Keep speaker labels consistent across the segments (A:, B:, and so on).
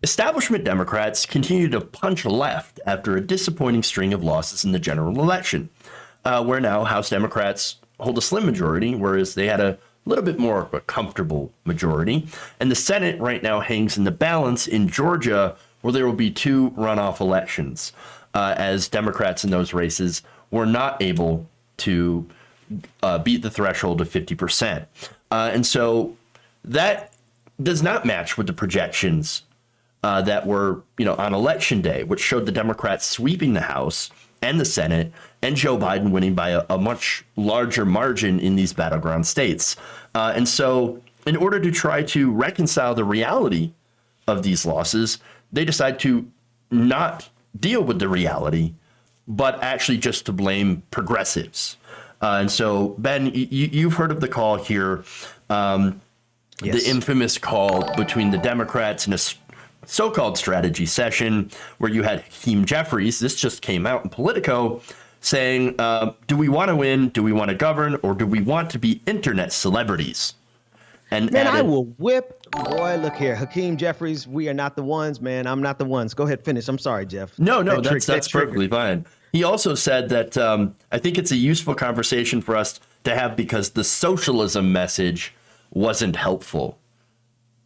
A: establishment Democrats continue to punch left after a disappointing string of losses in the general election, where now House Democrats hold a slim majority, whereas they had a little bit more of a comfortable majority. And the Senate right now hangs in the balance in Georgia, where there will be two runoff elections, as Democrats in those races were not able to beat the threshold of 50%. And so that does not match with the projections that were, on election day, which showed the Democrats sweeping the House and the Senate and Joe Biden winning by a much larger margin in these battleground states. And so in order to try to reconcile the reality of these losses, they decide to not deal with the reality, but actually just to blame progressives. And so, Ben, you've heard of the call here, yes. The infamous call between the Democrats in a so-called strategy session where you had Hakeem Jeffries, this just came out in Politico, saying, do we want to win, do we want to govern, or do we want to be internet celebrities? And
B: man, I will whip. Boy, look here. Hakeem Jeffries, we are not the ones, man. I'm not the ones. Go ahead, finish. I'm sorry, Jeff.
A: No, that's perfectly fine. He also said that I think it's a useful conversation for us to have because the socialism message wasn't helpful.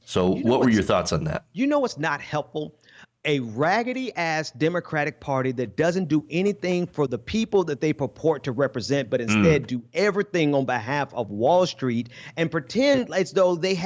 A: So what were your thoughts on that?
B: You know what's not helpful? A raggedy ass Democratic Party that doesn't do anything for the people that they purport to represent, but instead do everything on behalf of Wall Street and pretend as though they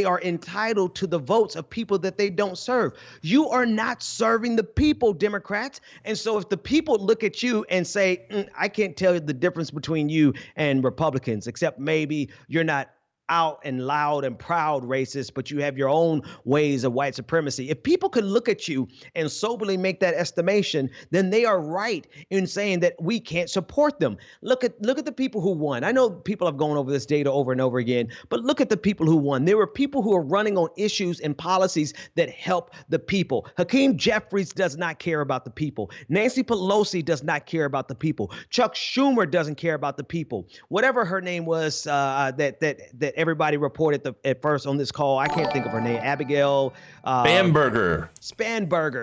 B: are entitled to the votes of people that they don't serve. You are not serving the people, Democrats. And so if the people look at you and say, I can't tell you the difference between you and Republicans, except maybe you're not out and loud and proud racist, but you have your own ways of white supremacy. If people could look at you and soberly make that estimation, then they are right in saying that we can't support them. Look at the people who won. I know people have gone over this data over and over again, but look at the people who won. There were people who are running on issues and policies that help the people. Hakeem Jeffries does not care about the people. Nancy Pelosi does not care about the people. Chuck Schumer doesn't care about the people. Whatever her name was, that everybody reported at first on this call. I can't think of her name. Abigail Spanberger.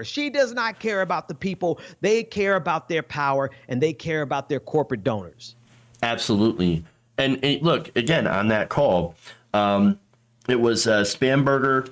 B: She does not care about the people. They care about their power and they care about their corporate donors. Absolutely.
A: And look, again, on that call, it was Spanberger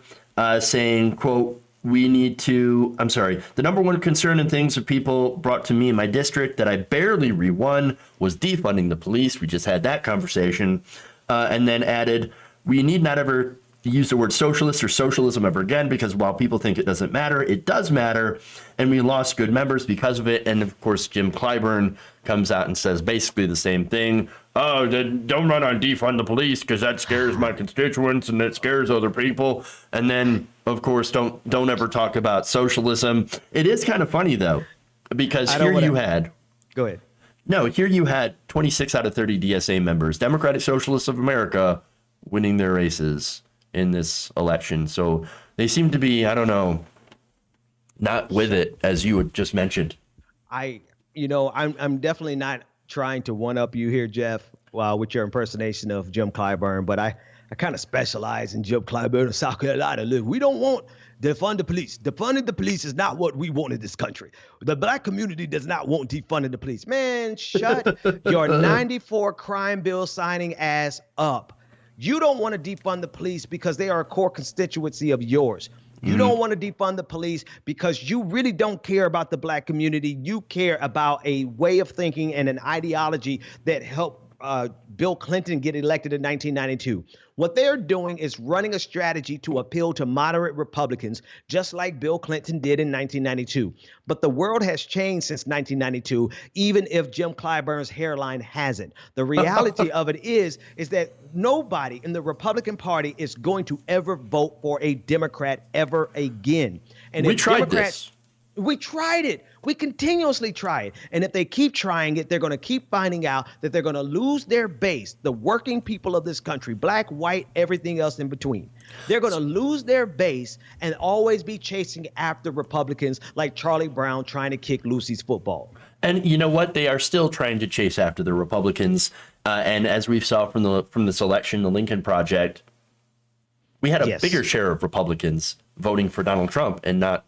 A: saying, quote, the number one concern and things that people brought to me in my district that I barely re-won was defunding the police. We just had that conversation. And then added, we need not ever use the word socialist or socialism ever again, because while people think it doesn't matter, it does matter. And we lost good members because of it. And of course, Jim Clyburn comes out and says basically the same thing. Oh, don't run on defund the police because that scares my constituents and it scares other people. And then, of course, don't ever talk about socialism. It is kind of funny, though, because here you had.
B: Go ahead.
A: No, here you had 26 out of 30 DSA members, Democratic Socialists of America, winning their races in this election. So they seem to be, I don't know, not with it, as you had just mentioned.
B: I'm definitely not trying to one-up you here, Jeff, with your impersonation of Jim Clyburn, but I kind of specialize in Jim Clyburn of South Carolina. Look, we don't want defund the police. Defunding the police is not what we want in this country. The black community does not want defunding the police. Man, shut your 94 crime bill signing ass up. You don't want to defund the police because they are a core constituency of yours. You don't want to defund the police because you really don't care about the black community. You care about a way of thinking and an ideology that helped Bill Clinton get elected in 1992. What they're doing is running a strategy to appeal to moderate Republicans, just like Bill Clinton did in 1992. But the world has changed since 1992, even if Jim Clyburn's hairline hasn't. The reality of it is that nobody in the Republican Party is going to ever vote for a Democrat ever again. And
A: we tried this.
B: We tried it. We continuously try it. And if they keep trying it, they're going to keep finding out that they're going to lose their base, the working people of this country, black, white, everything else in between. They're going to lose their base and always be chasing after Republicans like Charlie Brown trying to kick Lucy's football.
A: And you know what? They are still trying to chase after the Republicans. And as we saw from this election, the Lincoln Project, we had a bigger share of Republicans voting for Donald Trump and not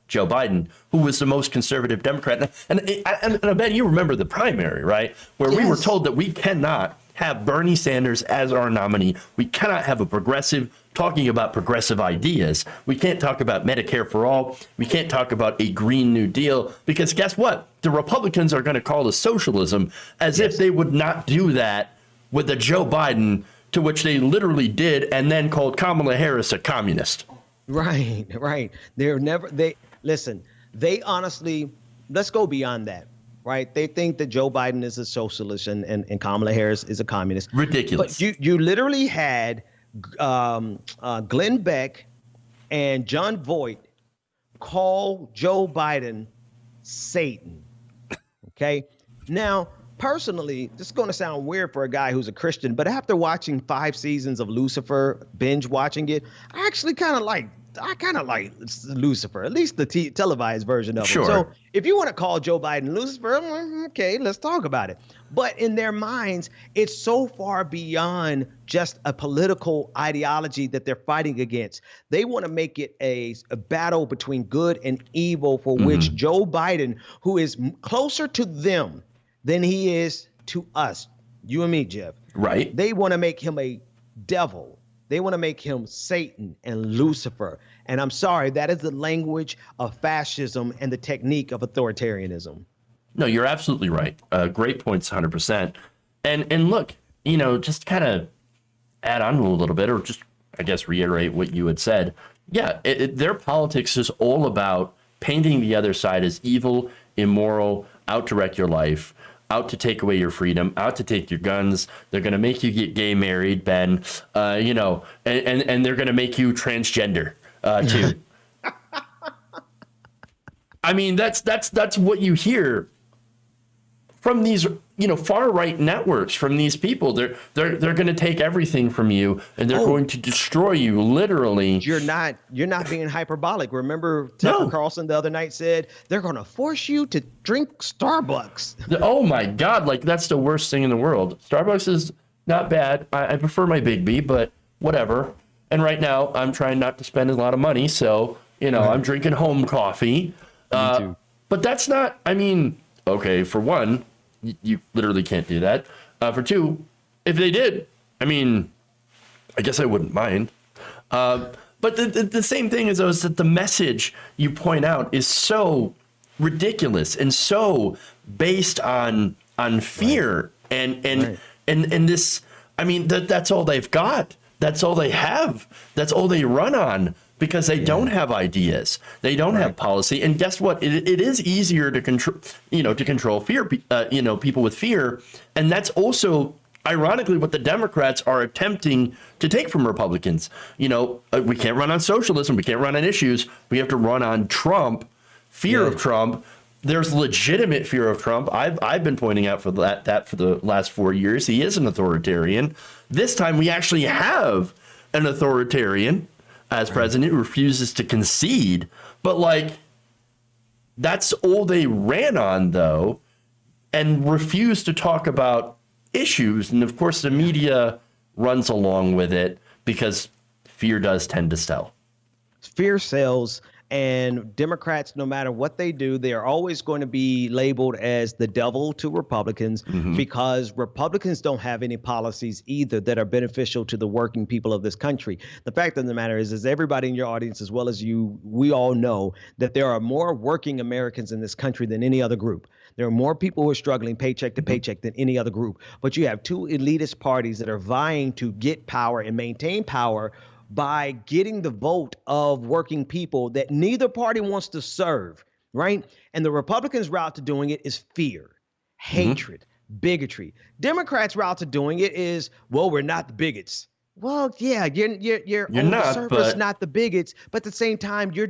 A: Joe Biden, who was the most conservative Democrat. And I bet you remember the primary, right? Where we were told that we cannot have Bernie Sanders as our nominee. We cannot have a progressive talking about progressive ideas. We can't talk about Medicare for all. We can't talk about a Green New Deal, because guess what? The Republicans are going to call this socialism, as if they would not do that with a Joe Biden, to which they literally did, and then called Kamala Harris a communist.
B: Right. Listen, they honestly, let's go beyond that, right? They think that Joe Biden is a socialist and Kamala Harris is a communist.
A: Ridiculous.
B: But you literally had Glenn Beck and John Voight call Joe Biden Satan. Okay. Now, personally, this is going to sound weird for a guy who's a Christian, but after watching 5 seasons of Lucifer, binge watching it, I actually kind of like Lucifer, at least the televised version of it. So if you want to call Joe Biden Lucifer, okay, let's talk about it. But in their minds, it's so far beyond just a political ideology that they're fighting against. They want to make it a battle between good and evil, for which Joe Biden, who is closer to them than he is to us, you and me, Jeff.
A: Right.
B: They want to make him a devil. They want to make him Satan and Lucifer. And I'm sorry, that is the language of fascism and the technique of authoritarianism.
A: No, you're absolutely right. Great points, 100%. And look, just kind of add on a little bit, or just, I guess, reiterate what you had said. Yeah, their politics is all about painting the other side as evil, immoral, out to wreck your life, out to take away your freedom, out to take your guns. They're going to make you get gay married, Ben, and they're going to make you transgender, too. I mean, that's what you hear from these, far right networks, from these people. They're going to take everything from you, and they're going to destroy you, literally.
B: You're not being hyperbolic. Remember, Tucker Carlson the other night said they're going to force you to drink Starbucks.
A: Oh my God! Like, that's the worst thing in the world. Starbucks is not bad. I prefer my Big B, but whatever. And right now, I'm trying not to spend a lot of money, so I'm drinking home coffee.
B: Me too.
A: But that's not. I mean, okay, for one, you literally can't do that. For two, if they did, I mean, I guess I wouldn't mind. But the same thing is that the message you point out is so ridiculous and so based on fear and this. I mean, that's all they've got. That's all they have. That's all they run on, because they don't have ideas. They don't have policy. And guess what? It is easier to control fear, people with fear. And that's also, ironically, what the Democrats are attempting to take from Republicans. We can't run on socialism. We can't run on issues. We have to run on Trump, fear of Trump. There's legitimate fear of Trump. I've been pointing out for that for the last 4 years. He is an authoritarian. This time we actually have an authoritarian as president who refuses to concede. But that's all they ran on, though, and refused to talk about issues. And of course, the media runs along with it because fear does tend to sell.
B: Fear sells. And Democrats, no matter what they do, they are always going to be labeled as the devil to Republicans, because Republicans don't have any policies either that are beneficial to the working people of this country. The fact of the matter is everybody in your audience, as well as you, we all know that there are more working Americans in this country than any other group. There are more people who are struggling paycheck to paycheck than any other group. But you have two elitist parties that are vying to get power and maintain power by getting the vote of working people that neither party wants to serve, right? And the Republicans' route to doing it is fear, hatred, bigotry. Democrats' route to doing it is, well, we're not the bigots. Well, yeah, you're on the surface, not the bigots, but at the same time, you're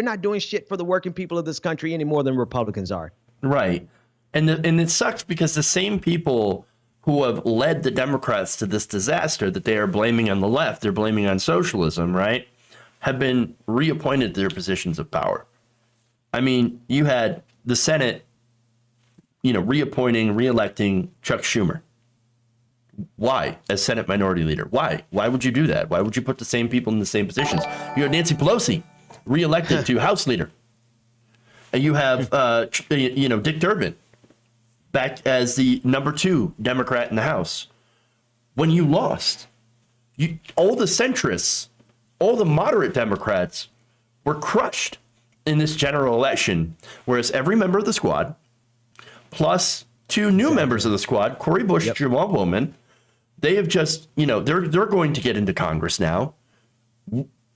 B: not doing shit for the working people of this country any more than Republicans are.
A: Right. And it sucks because the same people who have led the Democrats to this disaster that they are blaming on the left, they're blaming on socialism, right, have been reappointed to their positions of power. I mean, you had the Senate, reappointing, reelecting Chuck Schumer. Why? As Senate Minority Leader, why? Why would you do that? Why would you put the same people in the same positions? You have Nancy Pelosi reelected to House Leader, and you have Dick Durbin back as the number 2 Democrat in the House. When you lost, all the centrists, all the moderate Democrats were crushed in this general election, whereas every member of the squad, plus 2 new members of the squad, Cori Bush, Jamal Bowman, they have just, they're going to get into Congress now.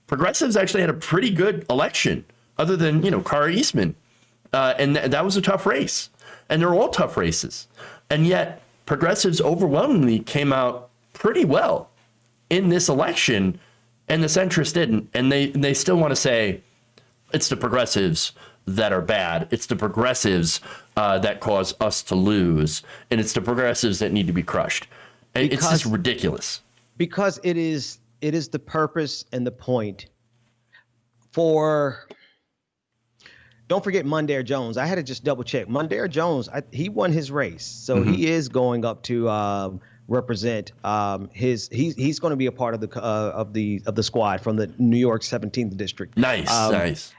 A: Progressives actually had a pretty good election, other than, Kari Eastman. And that was a tough race. And they're all tough races. And yet, progressives overwhelmingly came out pretty well in this election, and the centrists didn't. And they still want to say it's the progressives that are bad. It's the progressives that cause us to lose. And it's the progressives that need to be crushed. It's just ridiculous.
B: Because it is the purpose and the point for. Don't forget Mondaire Jones. I had to just double check. Mondaire Jones, he won his race, so he is going up to represent he's going to be a part of the squad from the New York 17th district.
A: Nice.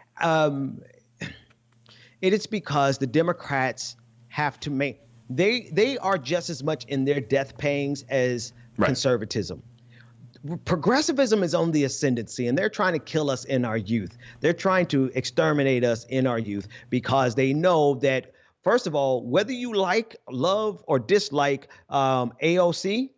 B: It is because the Democrats have to make they are just as much in their death pangs as conservatism. Progressivism is on the ascendancy, and they're trying to kill us in our youth. They're trying to exterminate us in our youth because they know that, first of all, whether you love, or dislike AOC,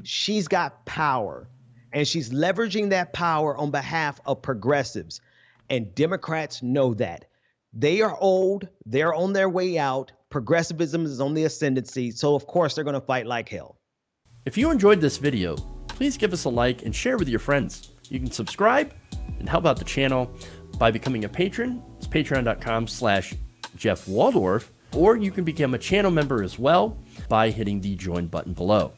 B: she's got power, and she's leveraging that power on behalf of progressives. And Democrats know that. They are old. They're on their way out. Progressivism is on the ascendancy. So, of course, they're going to fight like hell.
A: If you enjoyed this video, please give us a like and share with your friends. You can subscribe and help out the channel by becoming a patron. It's patreon.com/Jeff Waldorf, or you can become a channel member as well by hitting the join button below.